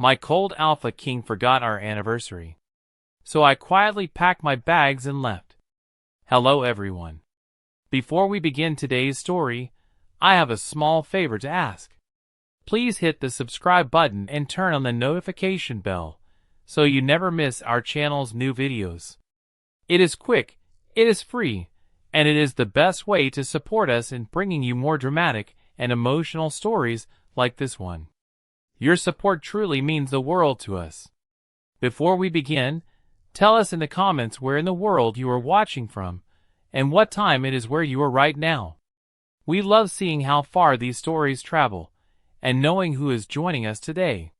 My cold Alpha King forgot our anniversary. So I quietly packed my bags and left. Hello everyone. Before we begin today's story, I have a small favor to ask. Please hit the subscribe button and turn on the notification bell so you never miss our channel's new videos. It is quick, it is free, and it is the best way to support us in bringing you more dramatic and emotional stories like this one. Your support truly means the world to us. Before we begin, tell us in the comments where in the world you are watching from and what time it is where you are right now. We love seeing how far these stories travel and knowing who is joining us today.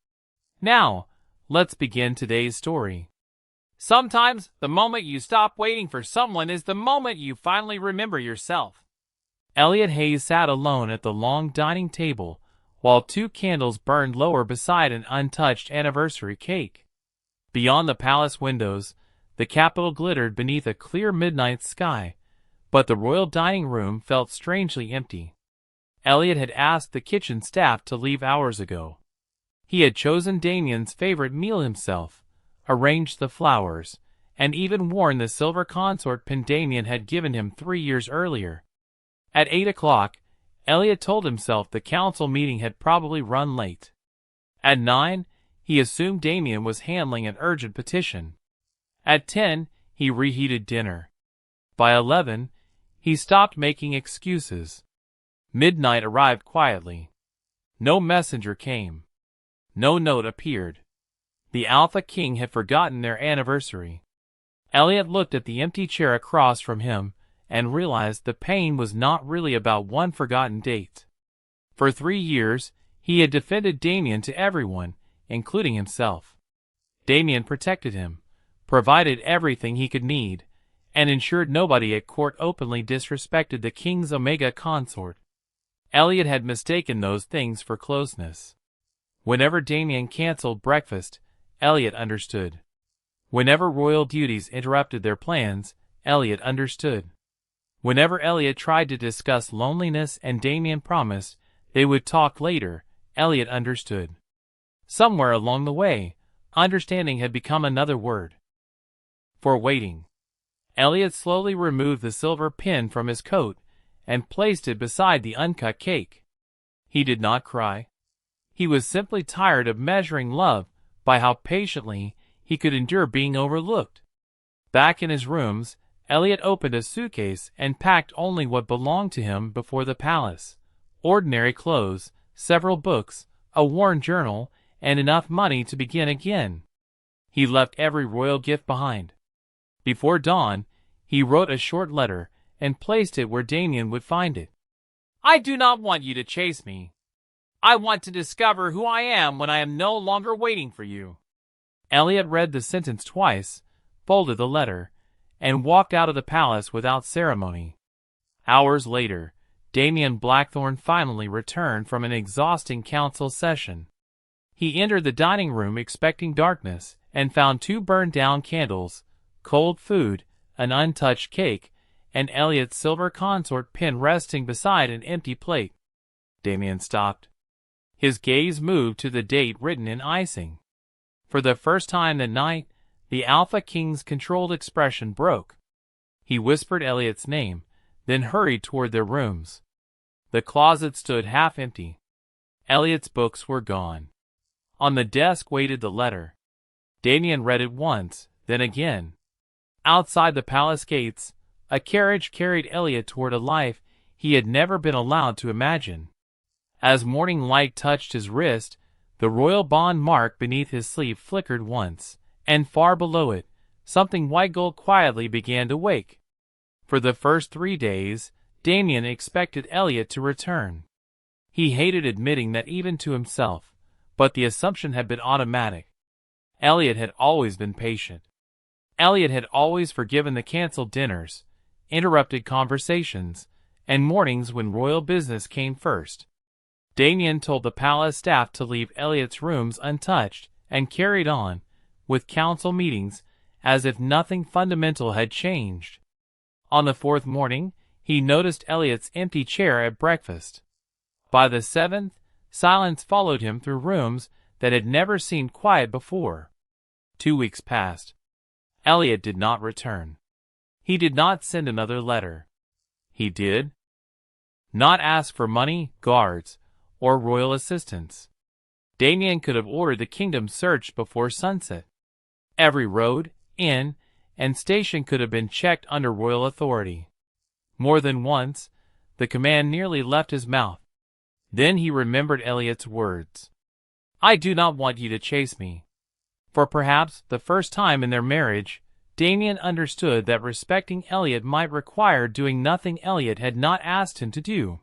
Now, let's begin today's story. Sometimes, the moment you stop waiting for someone is the moment you finally remember yourself. Elliot Hayes sat alone at the long dining table while two candles burned lower beside an untouched anniversary cake. Beyond the palace windows, the capital glittered beneath a clear midnight sky, but the royal dining room felt strangely empty. Elliot had asked the kitchen staff to leave hours ago. He had chosen Damien's favorite meal himself, arranged the flowers, and even worn the silver consort pin Damien had given him 3 years earlier. At 8 o'clock, Elliot told himself the council meeting had probably run late. At 9, he assumed Damien was handling an urgent petition. At 10, he reheated dinner. By 11, he stopped making excuses. Midnight arrived quietly. No messenger came. No note appeared. The Alpha King had forgotten their anniversary. Elliot looked at the empty chair across from him and realized the pain was not really about one forgotten date. For 3 years, he had defended Damien to everyone, including himself. Damien protected him, provided everything he could need, and ensured nobody at court openly disrespected the King's Omega consort. Elliot had mistaken those things for closeness. Whenever Damien canceled breakfast, Elliot understood. Whenever royal duties interrupted their plans, Elliot understood. Whenever Elliot tried to discuss loneliness and Damien promised they would talk later, Elliot understood. Somewhere along the way, understanding had become another word. For waiting. Elliot slowly removed the silver pin from his coat and placed it beside the uncut cake. He did not cry. He was simply tired of measuring love by how patiently he could endure being overlooked. Back in his rooms, Elliot opened a suitcase and packed only what belonged to him before the palace: ordinary clothes, several books, a worn journal, and enough money to begin again. He left every royal gift behind. Before dawn, he wrote a short letter and placed it where Damien would find it. I do not want you to chase me. I want to discover who I am when I am no longer waiting for you. Elliot read the sentence twice, folded the letter, and walked out of the palace without ceremony. Hours later, Damien Blackthorne finally returned from an exhausting council session. He entered the dining room expecting darkness and found 2 burned-down candles, cold food, an untouched cake, and Elliot's silver consort pin resting beside an empty plate. Damien stopped. His gaze moved to the date written in icing. For the first time that night, the Alpha King's controlled expression broke. He whispered Elliot's name, then hurried toward their rooms. The closet stood half empty. Elliot's books were gone. On the desk waited the letter. Damien read it once, then again. Outside the palace gates, a carriage carried Elliot toward a life he had never been allowed to imagine. As morning light touched his wrist, the royal bond mark beneath his sleeve flickered once, and far below it, something white gold quietly began to wake. For the first 3 days, Damien expected Elliot to return. He hated admitting that even to himself, but the assumption had been automatic. Elliot had always been patient. Elliot had always forgiven the canceled dinners, interrupted conversations, and mornings when royal business came first. Damien told the palace staff to leave Elliot's rooms untouched and carried on with council meetings as if nothing fundamental had changed. On the 4th morning, he noticed Elliot's empty chair at breakfast. By the 7th, silence followed him through rooms that had never seemed quiet before. 2 weeks passed. Elliot did not return. He did not send another letter. He did not ask for money, guards, or royal assistance. Damien could have ordered the kingdom searched before sunset. Every road, inn, and station could have been checked under royal authority. More than once, the command nearly left his mouth. Then he remembered Elliot's words. "I do not want you to chase me." For perhaps the first time in their marriage, Damien understood that respecting Elliot might require doing nothing Elliot had not asked him to do.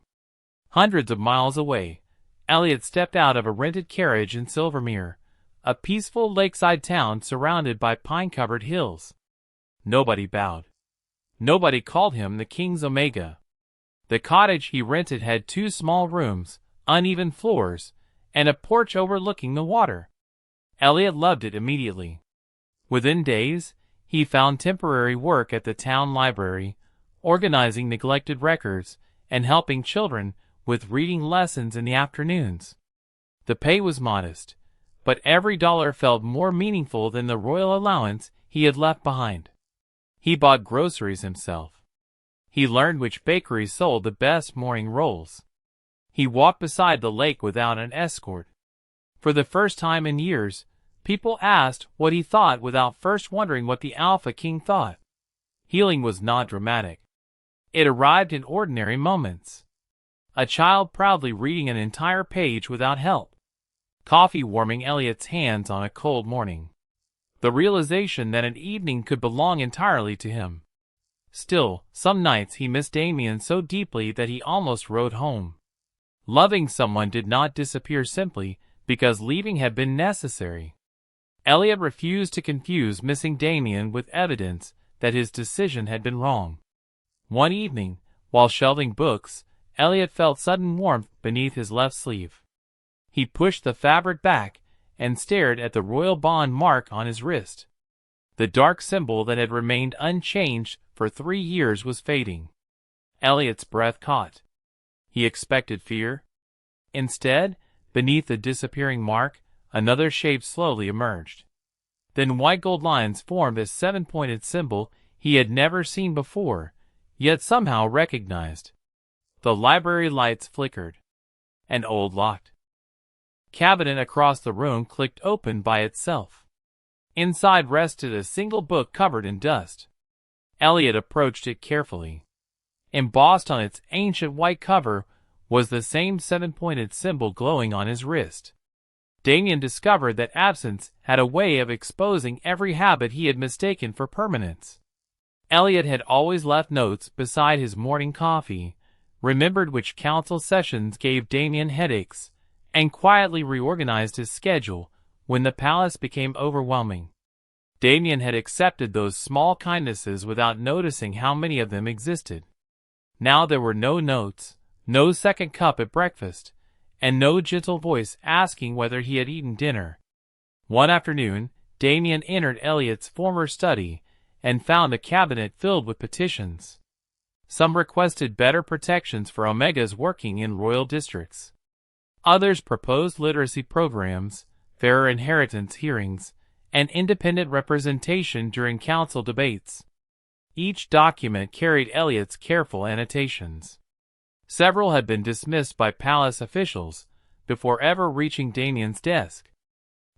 Hundreds of miles away, Elliot stepped out of a rented carriage in Silvermere, a peaceful lakeside town surrounded by pine-covered hills. Nobody bowed. Nobody called him the King's Omega. The cottage he rented had 2 small rooms, uneven floors, and a porch overlooking the water. Elliot loved it immediately. Within days, he found temporary work at the town library, organizing neglected records and helping children with reading lessons in the afternoons. The pay was modest, but every dollar felt more meaningful than the royal allowance he had left behind. He bought groceries himself. He learned which bakeries sold the best morning rolls. He walked beside the lake without an escort. For the first time in years, people asked what he thought without first wondering what the Alpha King thought. Healing was not dramatic. It arrived in ordinary moments. A child proudly reading an entire page without help. Coffee warming Elliot's hands on a cold morning. The realization that an evening could belong entirely to him. Still, some nights he missed Damien so deeply that he almost rode home. Loving someone did not disappear simply because leaving had been necessary. Elliot refused to confuse missing Damien with evidence that his decision had been wrong. One evening, while shelving books, Elliot felt sudden warmth beneath his left sleeve. He pushed the fabric back and stared at the royal bond mark on his wrist. The dark symbol that had remained unchanged for 3 years was fading. Elliot's breath caught. He expected fear. Instead, beneath the disappearing mark, another shape slowly emerged. Then white gold lines formed a 7-pointed symbol he had never seen before, yet somehow recognized. The library lights flickered. An old locked cabinet across the room clicked open by itself. Inside rested a single book covered in dust. Elliot approached it carefully. Embossed on its ancient white cover was the same 7-pointed symbol glowing on his wrist. Damien discovered that absence had a way of exposing every habit he had mistaken for permanence. Elliot had always left notes beside his morning coffee, remembered which council sessions gave Damien headaches, and quietly reorganized his schedule when the palace became overwhelming. Damien had accepted those small kindnesses without noticing how many of them existed. Now there were no notes, no second cup at breakfast, and no gentle voice asking whether he had eaten dinner. One afternoon, Damien entered Elliot's former study and found a cabinet filled with petitions. Some requested better protections for Omegas working in royal districts. Others proposed literacy programs, fairer inheritance hearings, and independent representation during council debates. Each document carried Elliot's careful annotations. Several had been dismissed by palace officials before ever reaching Damien's desk.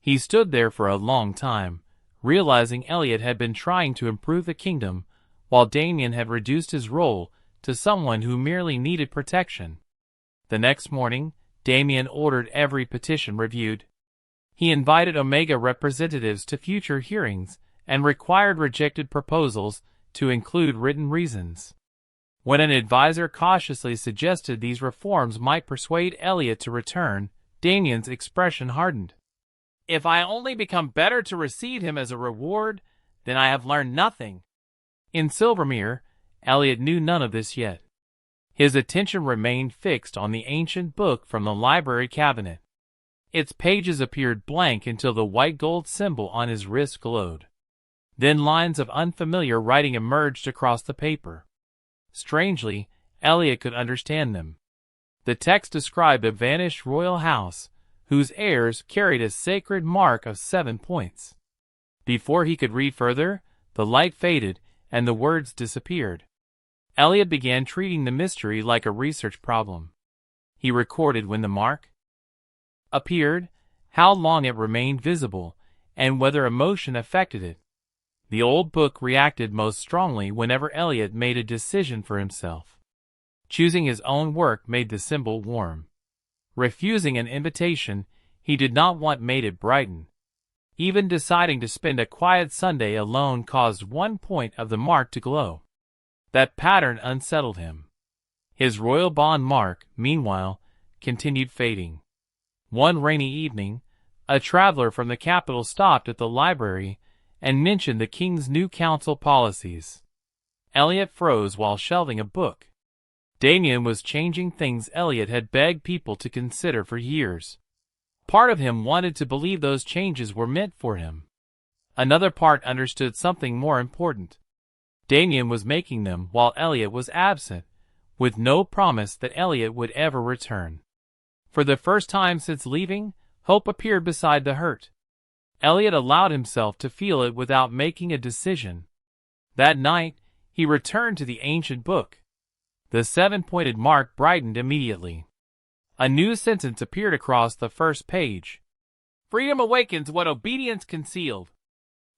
He stood there for a long time, realizing Elliot had been trying to improve the kingdom, while Damien had reduced his role to someone who merely needed protection. The next morning, Damien ordered every petition reviewed. He invited Omega representatives to future hearings and required rejected proposals to include written reasons. When an advisor cautiously suggested these reforms might persuade Elliot to return, Damien's expression hardened. "If I only become better to receive him as a reward, then I have learned nothing." In Silvermere, Elliot knew none of this yet. His attention remained fixed on the ancient book from the library cabinet. Its pages appeared blank until the white gold symbol on his wrist glowed. Then lines of unfamiliar writing emerged across the paper. Strangely, Elliot could understand them. The text described a vanished royal house, whose heirs carried a sacred mark of 7 points. Before he could read further, the light faded and the words disappeared. Elliot began treating the mystery like a research problem. He recorded when the mark appeared, how long it remained visible, and whether emotion affected it. The old book reacted most strongly whenever Elliot made a decision for himself. Choosing his own work made the symbol warm. Refusing an invitation he did not want made it brighten. Even deciding to spend a quiet Sunday alone caused 1 point of the mark to glow. That pattern unsettled him. His royal bond mark, meanwhile, continued fading. One rainy evening, a traveler from the capital stopped at the library and mentioned the king's new council policies. Elliot froze while shelving a book. Damien was changing things Elliot had begged people to consider for years. Part of him wanted to believe those changes were meant for him. Another part understood something more important. Damien was making them while Elliot was absent, with no promise that Elliot would ever return. For the first time since leaving, hope appeared beside the hurt. Elliot allowed himself to feel it without making a decision. That night, he returned to the ancient book. The 7-pointed mark brightened immediately. A new sentence appeared across the first page. "Freedom awakens what obedience concealed."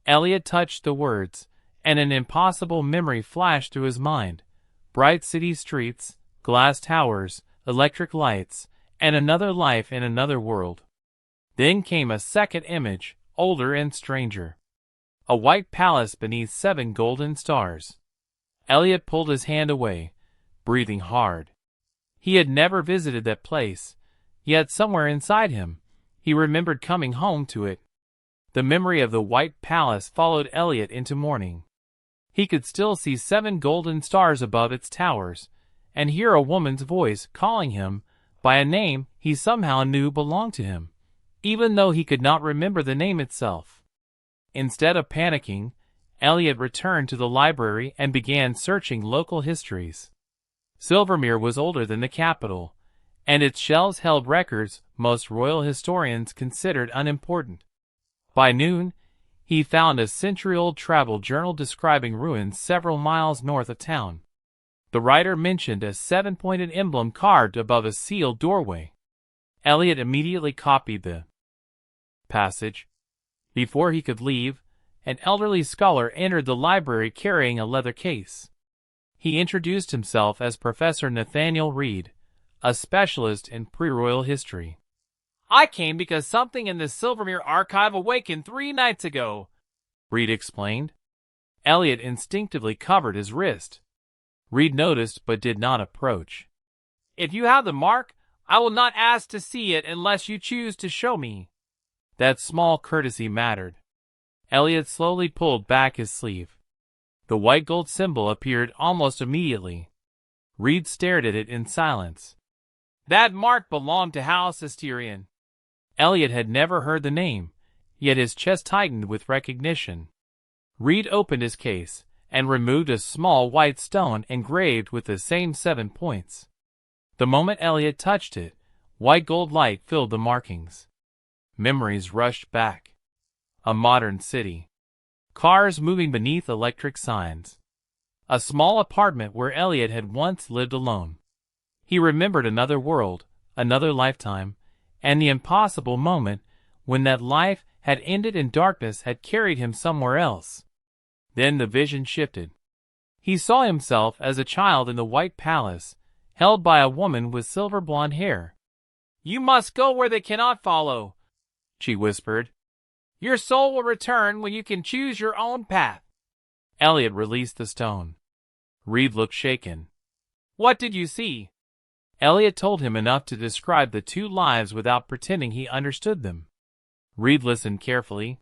Elliot touched the words, and an impossible memory flashed through his mind. Bright city streets, glass towers, electric lights, and another life in another world. Then came a second image, older and stranger. A white palace beneath 7 golden stars. Elliot pulled his hand away, breathing hard. He had never visited that place, yet somewhere inside him, he remembered coming home to it. The memory of the white palace followed Elliot into morning. He could still see 7 golden stars above its towers, and hear a woman's voice calling him by a name he somehow knew belonged to him, even though he could not remember the name itself. Instead of panicking, Elliot returned to the library and began searching local histories. Silvermere was older than the capital, and its shelves held records most royal historians considered unimportant. By noon, he found a century-old travel journal describing ruins several miles north of town. The writer mentioned a 7-pointed emblem carved above a sealed doorway. Elliot immediately copied the passage. Before he could leave, an elderly scholar entered the library carrying a leather case. He introduced himself as Professor Nathaniel Reed, a specialist in pre-royal history. "I came because something in the Silvermere archive awakened 3 nights ago," Reed explained. Elliot instinctively covered his wrist. Reed noticed but did not approach. "If you have the mark, I will not ask to see it unless you choose to show me." That small courtesy mattered. Elliot slowly pulled back his sleeve. The white gold symbol appeared almost immediately. Reed stared at it in silence. "That mark belonged to House Asterion." Elliot had never heard the name, yet his chest tightened with recognition. Reed opened his case and removed a small white stone engraved with the same 7 points. The moment Elliot touched it, white gold light filled the markings. Memories rushed back. A modern city. Cars moving beneath electric signs. A small apartment where Elliot had once lived alone. He remembered another world, another lifetime, and the impossible moment when that life had ended and darkness had carried him somewhere else. Then the vision shifted. He saw himself as a child in the white palace, held by a woman with silver blonde hair. "You must go where they cannot follow," she whispered. "Your soul will return when you can choose your own path." Elliot released the stone. Reed looked shaken. "What did you see?" Elliot told him enough to describe the 2 lives without pretending he understood them. Reed listened carefully.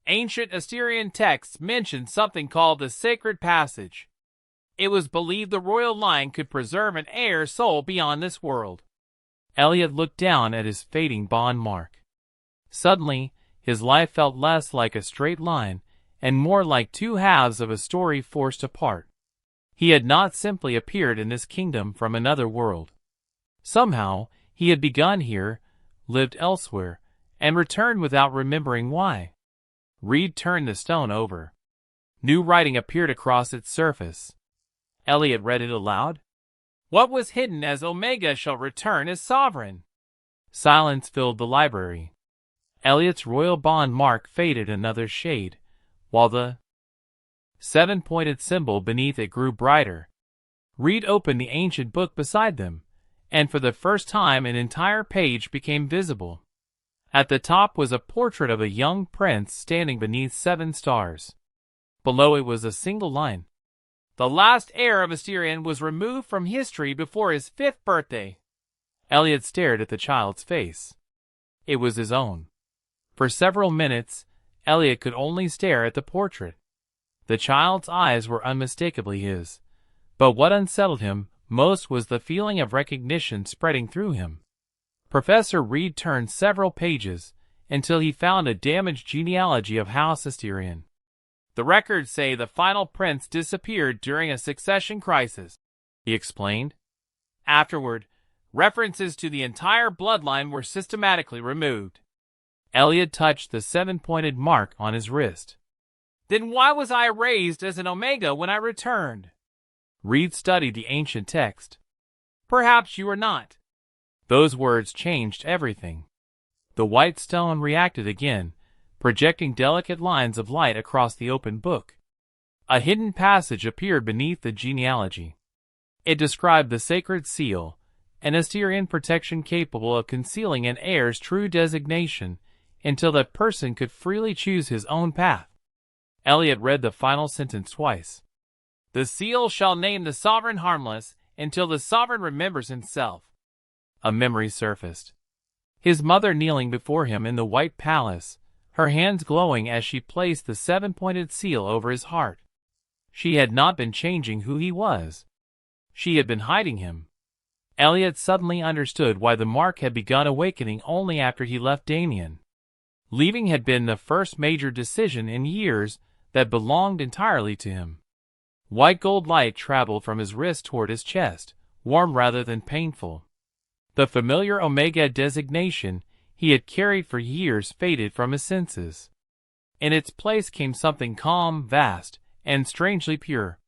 "Ancient Asterian texts mentioned something called the Sacred Passage. It was believed the royal line could preserve an heir's soul beyond this world." Elliot looked down at his fading bond mark. Suddenly, his life felt less like a straight line and more like 2 halves of a story forced apart. He had not simply appeared in this kingdom from another world. Somehow, he had begun here, lived elsewhere, and returned without remembering why. Reed turned the stone over. New writing appeared across its surface. Elliot read it aloud. What was hidden as Omega shall return as sovereign. Silence filled the library. Elliot's royal bond mark faded another shade, while the seven-pointed symbol beneath it grew brighter. Reed opened the ancient book beside them, and for the first time an entire page became visible. At the top was a portrait of a young prince standing beneath 7 stars. Below it was a single line. The last heir of Asterion was removed from history before his 5th birthday. Elliot stared at the child's face. It was his own. For several minutes, Elliot could only stare at the portrait. The child's eyes were unmistakably his, but what unsettled him most was the feeling of recognition spreading through him. Professor Reed turned several pages until he found a damaged genealogy of House Asterion. The records say the final prince disappeared during a succession crisis, he explained. Afterward, references to the entire bloodline were systematically removed. Elliot touched the 7-pointed mark on his wrist. Then why was I raised as an Omega when I returned? Reed studied the ancient text. Perhaps you were not. Those words changed everything. The white stone reacted again, projecting delicate lines of light across the open book. A hidden passage appeared beneath the genealogy. It described the sacred seal, an Asterian protection capable of concealing an heir's true designation until that person could freely choose his own path. Elliot read the final sentence twice. The seal shall name the sovereign harmless until the sovereign remembers himself. A memory surfaced. His mother kneeling before him in the white palace, her hands glowing as she placed the 7-pointed seal over his heart. She had not been changing who he was. She had been hiding him. Elliot suddenly understood why the mark had begun awakening only after he left Damien. Leaving had been the first major decision in years that belonged entirely to him. White gold light traveled from his wrist toward his chest, warm rather than painful. The familiar Omega designation he had carried for years faded from his senses. In its place came something calm, vast, and strangely pure.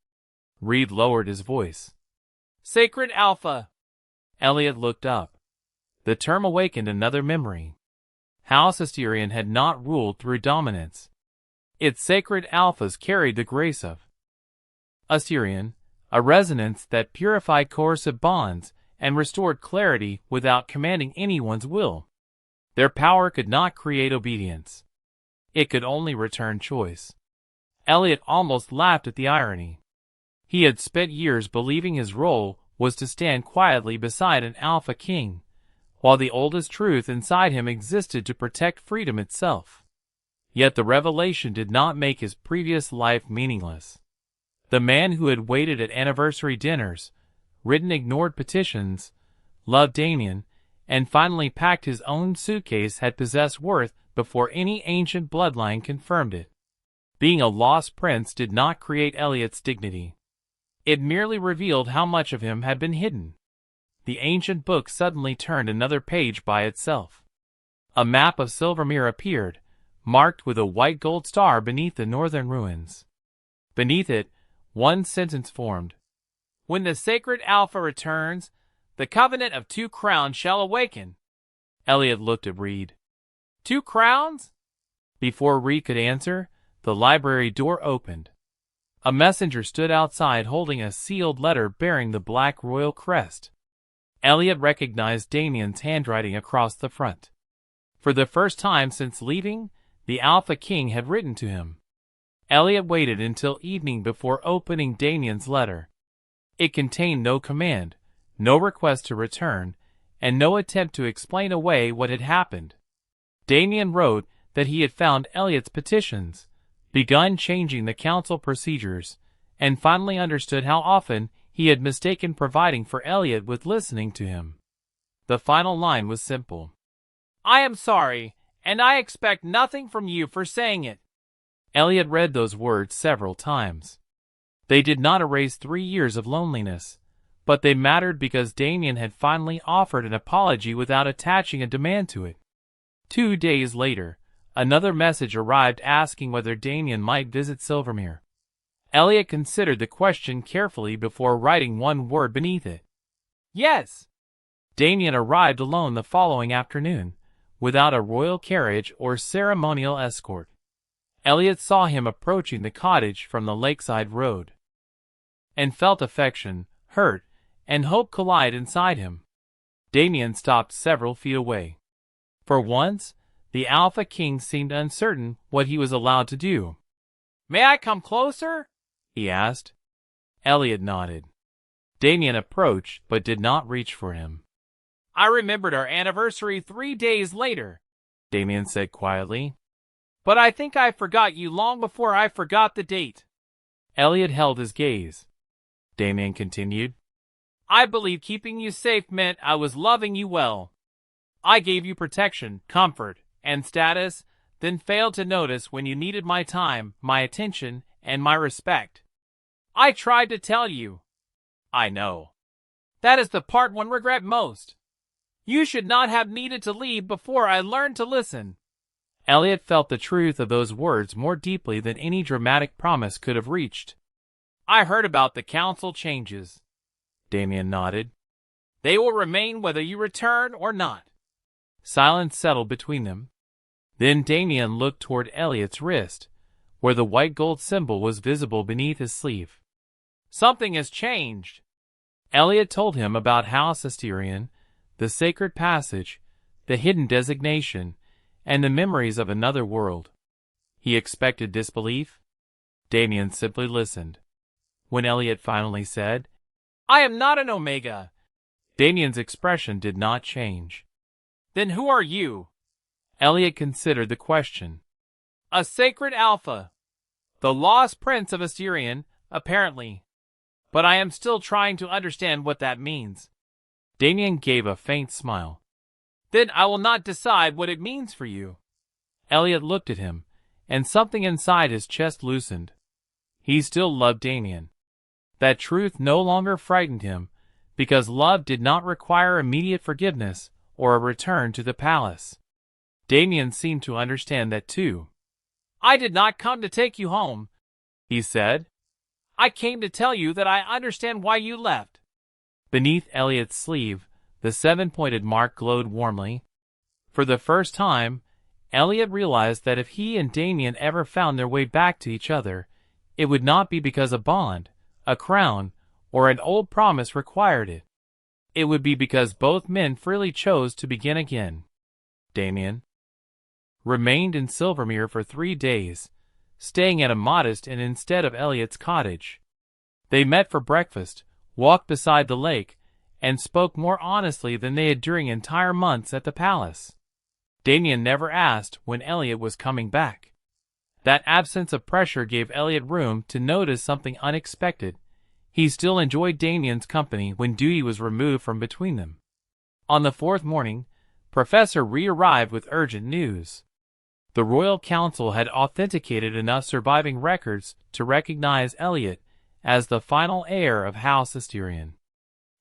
Reed lowered his voice. Sacred Alpha! Elliot looked up. The term awakened another memory. House Asterion had not ruled through dominance. Its sacred alphas carried the grace of Asterion, a resonance that purified coercive bonds and restored clarity without commanding anyone's will. Their power could not create obedience. It could only return choice. Elliot almost laughed at the irony. He had spent years believing his role was to stand quietly beside an alpha king, while the oldest truth inside him existed to protect freedom itself. Yet the revelation did not make his previous life meaningless. The man who had waited at anniversary dinners, written ignored petitions, loved Damien, and finally packed his own suitcase had possessed worth before any ancient bloodline confirmed it. Being a lost prince did not create Elliot's dignity. It merely revealed how much of him had been hidden. The ancient book suddenly turned another page by itself. A map of Silvermere appeared, marked with a white gold star beneath the northern ruins. Beneath it, one sentence formed. When the sacred Alpha returns, the covenant of 2 crowns shall awaken. Elliot looked at Reed. 2 crowns? Before Reed could answer, the library door opened. A messenger stood outside holding a sealed letter bearing the black royal crest. Elliot recognized Damien's handwriting across the front. For the first time since leaving, the Alpha King had written to him. Elliot waited until evening before opening Damien's letter. It contained no command, no request to return, and no attempt to explain away what had happened. Damien wrote that he had found Elliot's petitions, begun changing the council procedures, and finally understood how often he had mistaken providing for Elliot with listening to him. The final line was simple. I am sorry, and I expect nothing from you for saying it. Elliot read those words several times. They did not erase 3 years of loneliness, but they mattered because Damien had finally offered an apology without attaching a demand to it. 2 days later, another message arrived asking whether Damien might visit Silvermere. Elliot considered the question carefully before writing one word beneath it. Yes. Damien arrived alone the following afternoon, without a royal carriage or ceremonial escort. Elliot saw him approaching the cottage from the lakeside road, and felt affection, hurt, and hope collide inside him. Damien stopped several feet away. For once, the Alpha King seemed uncertain what he was allowed to do. "May I come closer?" he asked. Elliot nodded. Damien approached but did not reach for him. "I remembered our anniversary 3 days later," Damien said quietly. "But I think I forgot you long before I forgot the date." Elliot held his gaze. Damien continued. "I believe keeping you safe meant I was loving you well. I gave you protection, comfort, and status, then failed to notice when you needed my time, my attention, and my respect. I tried to tell you. I know. That is the part one regret most. You should not have needed to leave before I learned to listen." Elliot felt the truth of those words more deeply than any dramatic promise could have reached. "I heard about the council changes." Damien nodded. "They will remain whether you return or not." Silence settled between them. Then Damien looked toward Elliot's wrist, where the white gold symbol was visible beneath his sleeve. "Something has changed." Elliot told him about House Asterion, the sacred passage, the hidden designation, and the memories of another world. He expected disbelief. Damien simply listened. When Elliot finally said, "I am not an Omega," Damien's expression did not change. "Then who are you?" Elliot considered the question. "A sacred Alpha. The lost prince of Asterion, apparently. But I am still trying to understand what that means." Damien gave a faint smile. "Then I will not decide what it means for you." Elliot looked at him, and something inside his chest loosened. He still loved Damien. That truth no longer frightened him, because love did not require immediate forgiveness or a return to the palace. Damien seemed to understand that too. "I did not come to take you home," he said. "I came to tell you that I understand why you left." Beneath Elliot's sleeve, the 7-pointed mark glowed warmly. For the first time, Elliot realized that if he and Damien ever found their way back to each other, it would not be because a bond, a crown, or an old promise required it. It would be because both men freely chose to begin again. Damien remained in Silvermere for 3 days, staying at a modest inn instead of Elliot's cottage. They met for breakfast, walked beside the lake, and spoke more honestly than they had during entire months at the palace. Damien never asked when Elliot was coming back. That absence of pressure gave Elliot room to notice something unexpected. He still enjoyed Damien's company when duty was removed from between them. On the 4th morning, Professor re-arrived with urgent news. The Royal Council had authenticated enough surviving records to recognize Elliot as the final heir of House Asterion.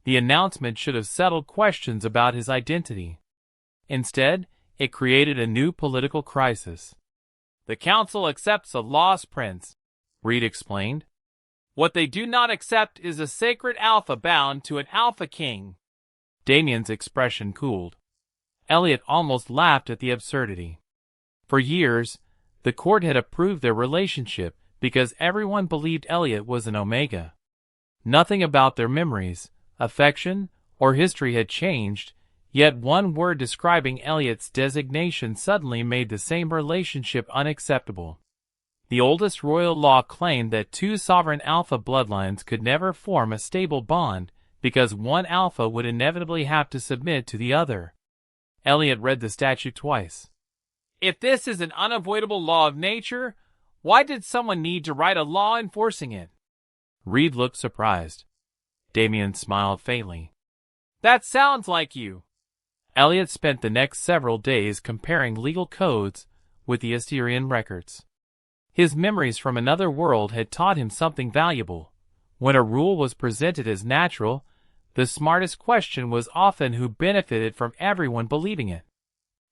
The announcement should have settled questions about his identity. Instead, it created a new political crisis. "The Council accepts a lost prince," Reed explained. "What they do not accept is a sacred Alpha bound to an Alpha King." Damien's expression cooled. Elliot almost laughed at the absurdity. For years, the court had approved their relationship because everyone believed Elliot was an Omega. Nothing about their memories, affection, or history had changed, yet one word describing Elliot's designation suddenly made the same relationship unacceptable. The oldest royal law claimed that 2 sovereign Alpha bloodlines could never form a stable bond because one Alpha would inevitably have to submit to the other. Elliot read the statute twice. If this is an unavoidable law of nature, why did someone need to write a law enforcing it? Reed looked surprised. Damien smiled faintly. That sounds like you. Elliot spent the next several days comparing legal codes with the Asterion records. His memories from another world had taught him something valuable. When a rule was presented as natural, The smartest question was often who benefited from everyone believing it.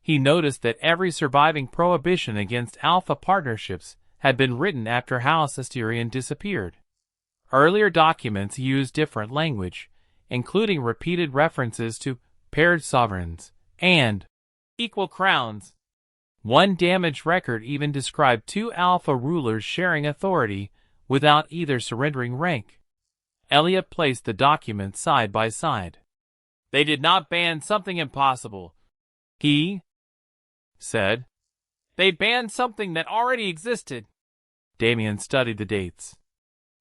He noticed that every surviving prohibition against alpha partnerships had been written after House Asterion disappeared. Earlier documents used different language, including repeated references to paired sovereigns and equal crowns. One damaged record even described two alpha rulers sharing authority without either surrendering rank. Elliot placed the documents side by side. They did not ban something impossible, he said. They banned something that already existed. Damien studied the dates.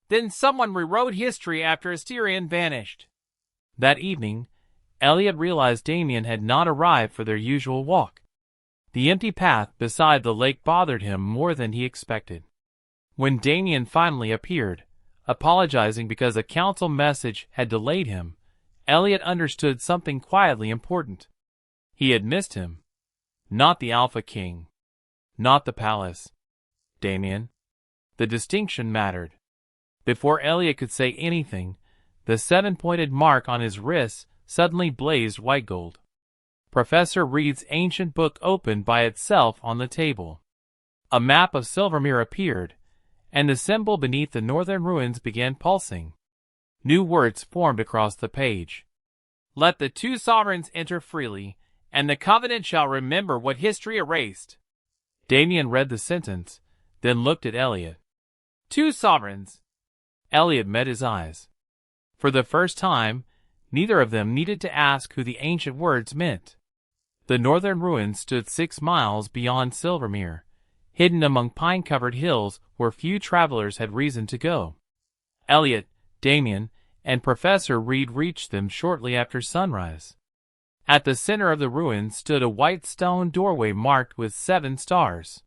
Then someone rewrote history after Asterion vanished. That evening, Elliot realized Damien had not arrived for their usual walk. The empty path beside the lake bothered him more than he expected. When Damien finally appeared, apologizing because a council message had delayed him, Elliot understood something quietly important. He had missed him. Not the Alpha King. Not the palace. Damien. The distinction mattered. Before Elliot could say anything, the 7-pointed mark on his wrist suddenly blazed white gold. Professor Reed's ancient book opened by itself on the table. A map of Silvermere appeared, and the symbol beneath the northern ruins began pulsing. New words formed across the page. Let the two sovereigns enter freely, and the Covenant shall remember what history erased. Damien read the sentence, then looked at Elliot. Two sovereigns. Elliot met his eyes. For the first time, neither of them needed to ask who the ancient words meant. The northern ruins stood 6 miles beyond Silvermere, hidden among pine-covered hills where few travelers had reason to go. Elliot, Damien, and Professor Reed reached them shortly after sunrise. At the center of the ruins stood a white stone doorway marked with 7 stars.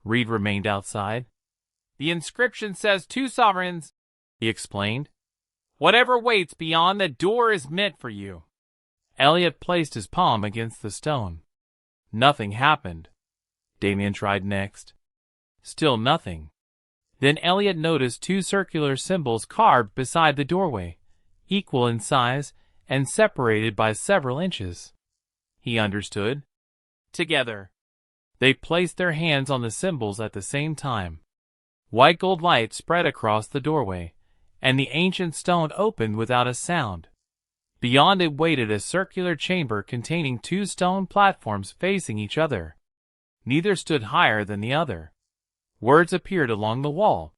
Reed remained outside. The inscription says 2 sovereigns, he explained. Whatever waits beyond the door is meant for you. Elliot placed his palm against the stone. Nothing happened. Damien tried next. Still nothing. Then Elliot noticed 2 circular symbols carved beside the doorway, equal in size and separated by several inches. He understood. Together. They placed their hands on the symbols at the same time. White gold light spread across the doorway, and the ancient stone opened without a sound. Beyond it waited a circular chamber containing 2 stone platforms facing each other. Neither stood higher than the other. Words appeared along the wall.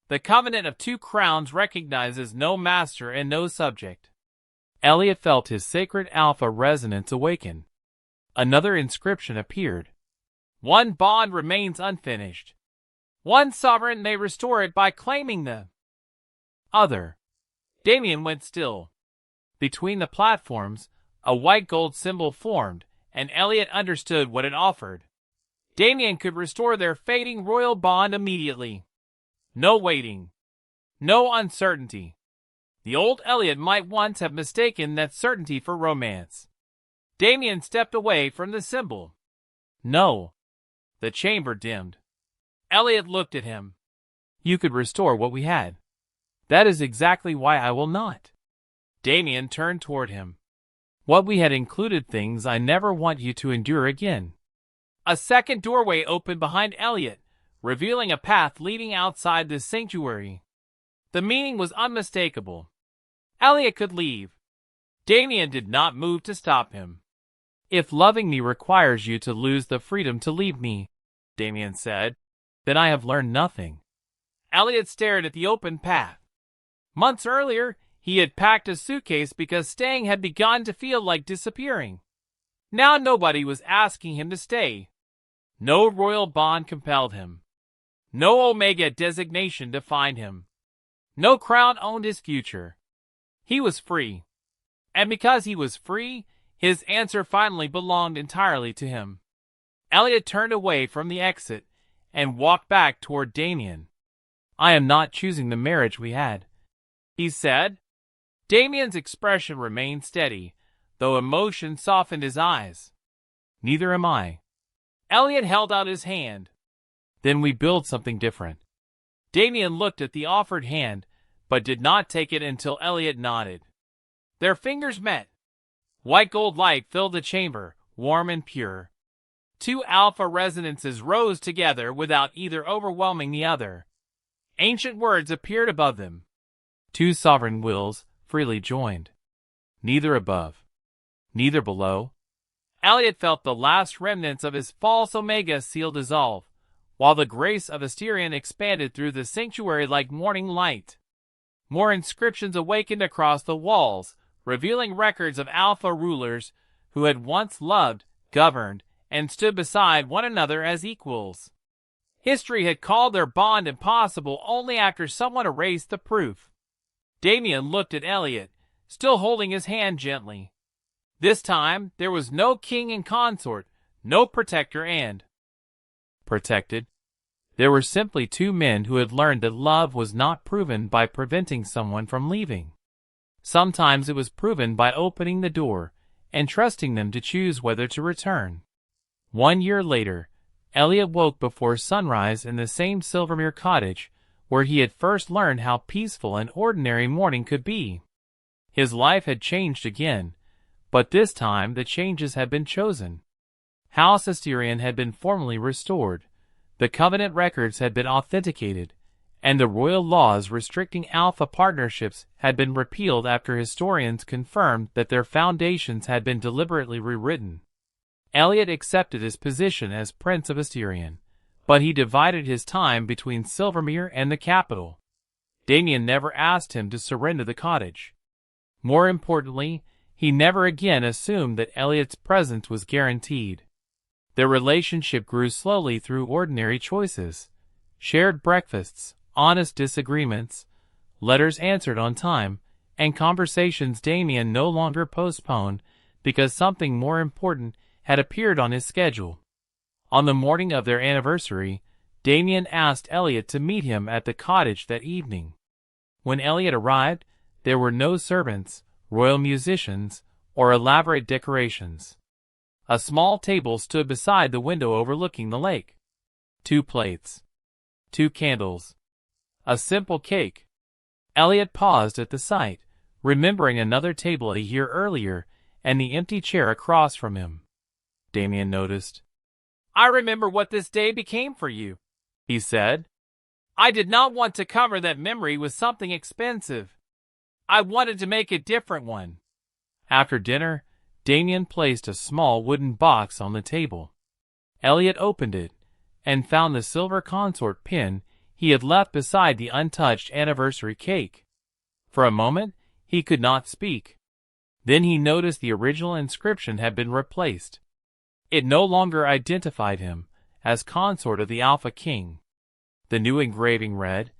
The Covenant of 2 Crowns recognizes no master and no subject. Elliot felt his sacred alpha resonance awaken. Another inscription appeared. One bond remains unfinished. One sovereign may restore it by claiming the other. Damien went still. Between the platforms, a white gold symbol formed, and Elliot understood what it offered. Damien could restore their fading royal bond immediately. No waiting. No uncertainty. The old Elliot might once have mistaken that certainty for romance. Damien stepped away from the symbol. No. The chamber dimmed. Elliot looked at him. You could restore what we had. That is exactly why I will not. Damien turned toward him. What we had included things I never want you to endure again. A second doorway opened behind Elliot, revealing a path leading outside the sanctuary. The meaning was unmistakable. Elliot could leave. Damien did not move to stop him. If loving me requires you to lose the freedom to leave me, Damien said, then I have learned nothing. Elliot stared at the open path. Months earlier, he had packed a suitcase because staying had begun to feel like disappearing. Now nobody was asking him to stay. No royal bond compelled him. No Omega designation defined him. No crown owned his future. He was free. And because he was free, his answer finally belonged entirely to him. Elliot turned away from the exit and walked back toward Damien. I am not choosing the marriage we had, he said. Damien's expression remained steady, though emotion softened his eyes. Neither am I. Elliot held out his hand. Then we build something different. Damien looked at the offered hand, but did not take it until Elliot nodded. Their fingers met. White gold light filled the chamber, warm and pure. Two alpha resonances rose together without either overwhelming the other. Ancient words appeared above them. Two sovereign wills freely joined. Neither above, neither below. Elliot felt the last remnants of his false Omega seal dissolve, while the grace of Asterion expanded through the sanctuary like morning light. More inscriptions awakened across the walls, revealing records of alpha rulers who had once loved, governed, and stood beside one another as equals. History had called their bond impossible only after someone erased the proof. Damien looked at Elliot, still holding his hand gently. This time, there was no king and consort, no protector and protected. There were simply two men who had learned that love was not proven by preventing someone from leaving. Sometimes it was proven by opening the door and trusting them to choose whether to return. 1 year later, Elliot woke before sunrise in the same Silvermere cottage where he had first learned how peaceful an ordinary morning could be. His life had changed again, but this time the changes had been chosen. House Asterion had been formally restored, the covenant records had been authenticated, and the royal laws restricting alpha partnerships had been repealed after historians confirmed that their foundations had been deliberately rewritten. Elliot accepted his position as Prince of Asterion, but he divided his time between Silvermere and the capital. Damien never asked him to surrender the cottage. More importantly, he never again assumed that Elliot's presence was guaranteed. Their relationship grew slowly through ordinary choices: shared breakfasts, honest disagreements, letters answered on time, and conversations Damien no longer postponed because something more important had appeared on his schedule. On the morning of their anniversary, Damien asked Elliot to meet him at the cottage that evening. When Elliot arrived, there were no servants, royal musicians, or elaborate decorations. A small table stood beside the window overlooking the lake. 2 plates. 2 candles. A simple cake. Elliot paused at the sight, remembering another table a year earlier and the empty chair across from him. Damien noticed. "I remember what this day became for you," he said. "I did not want to cover that memory with something expensive. I wanted to make a different one." After dinner, Damien placed a small wooden box on the table. Elliot opened it and found the silver consort pin he had left beside the untouched anniversary cake. For a moment, he could not speak. Then he noticed the original inscription had been replaced. It no longer identified him as consort of the Alpha King. The new engraving read,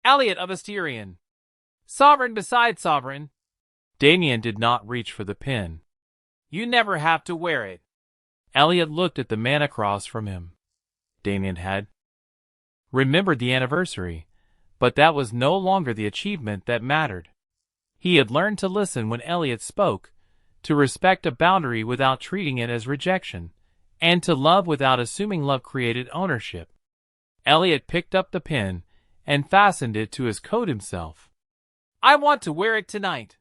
"Elliot of Asterion, sovereign beside sovereign." Damien did not reach for the pin. "You never have to wear it." Elliot looked at the man across from him. Damien had remembered the anniversary, but that was no longer the achievement that mattered. He had learned to listen when Elliot spoke, to respect a boundary without treating it as rejection, and to love without assuming love created ownership. Elliot picked up the pin and fastened it to his coat himself. "I want to wear it tonight."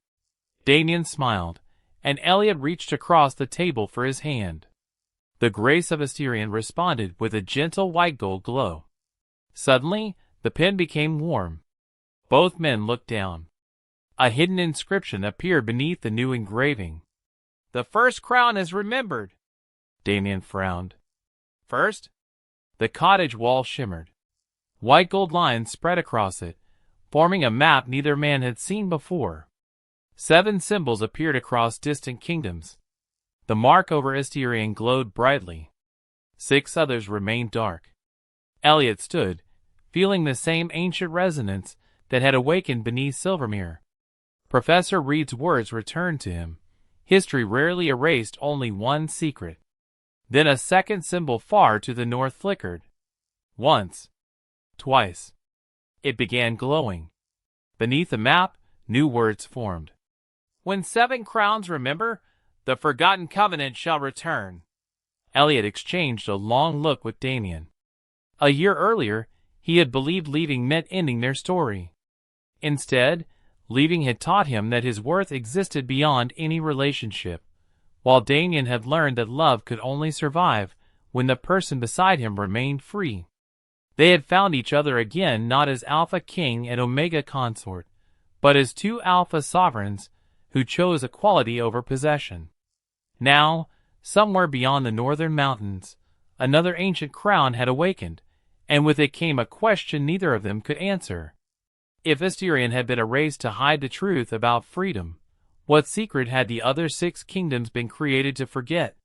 Damien smiled, and Elliot reached across the table for his hand. The grace of Asterion responded with a gentle white gold glow. Suddenly, the pin became warm. Both men looked down. A hidden inscription appeared beneath the new engraving. "The first crown is remembered." Damien frowned. "First?" The cottage wall shimmered. White gold lines spread across it, forming a map neither man had seen before. 7 symbols appeared across distant kingdoms. The mark over Asterion glowed brightly. 6 others remained dark. Elliot stood, feeling the same ancient resonance that had awakened beneath Silvermere. Professor Reed's words returned to him. History rarely erased only one secret. Then a second symbol far to the north flickered. Once. Twice. It began glowing. Beneath the map, new words formed. "When 7 crowns remember, the forgotten covenant shall return." Elliot exchanged a long look with Damien. A year earlier, he had believed leaving meant ending their story. Instead, Leaving had taught him that his worth existed beyond any relationship, while Damien had learned that love could only survive when the person beside him remained free. They had found each other again, not as Alpha King and Omega Consort, but as two Alpha Sovereigns who chose equality over possession. Now, somewhere beyond the northern mountains, another ancient crown had awakened, and with it came a question neither of them could answer. If Asterion had been erased to hide the truth about freedom, what secret had the other 6 kingdoms been created to forget?